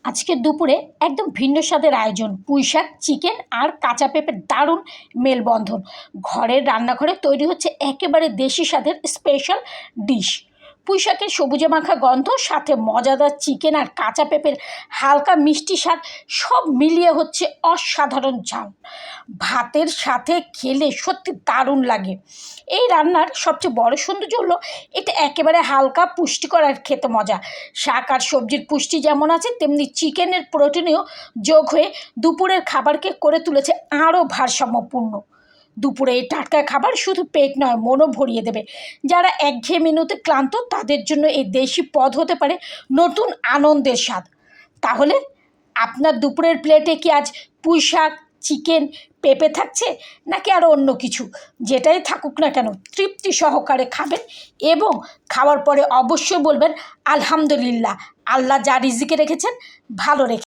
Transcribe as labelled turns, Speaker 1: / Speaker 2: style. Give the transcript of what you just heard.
Speaker 1: আজকে দুপুরে একদম ভিন্ন স্বাদের আয়োজন, পুঁইশাক, চিকেন আর কাঁচা পেঁপের দারুণ মেলবন্ধন। ঘরের রান্নাঘরে তৈরি হচ্ছে একেবারে দেশি স্বাদের স্পেশাল ডিশ। পুঁইশাকের সবুজে মাখা গন্ধ, সাথে মজাদার চিকেন আর কাঁচা পেঁপের হালকা মিষ্টি স্বাদ, সব মিলিয়ে হচ্ছে অসাধারণ ঝাল। ভাতের সাথে খেলে সত্যি দারুণ লাগে। এই রান্নার সবচেয়ে বড় সৌন্দর্য হলো এটা একেবারে হালকা, পুষ্টিকর আর খেতে মজা। শাক আর সবজির পুষ্টি যেমন আছে, তেমনি চিকেনের প্রোটিনেও যোগ হয়ে দুপুরের খাবারকে করে তুলেছে আরও ভারসাম্যপূর্ণ। দুপুরে এই টাটকা খাবার শুধু পেট নয়, মনও ভরিয়ে দেবে। যারা একঘেয়ে মেনুতে ক্লান্ত, তাদের জন্য এই দেশি পদ হতে পারে নতুন আনন্দের স্বাদ। তাহলে আপনার দুপুরের প্লেটে কি আজ পুঁই শাক, চিকেন, পেঁপে থাকছে, নাকি আরও অন্য কিছু? যেটাই থাকুক না কেন, তৃপ্তি সহকারে খাবেন এবং খাওয়ার পরে অবশ্যই বলবেন আলহামদুলিল্লাহ, আল্লাহ যা রিজিকে রেখেছেন ভালো রেখে।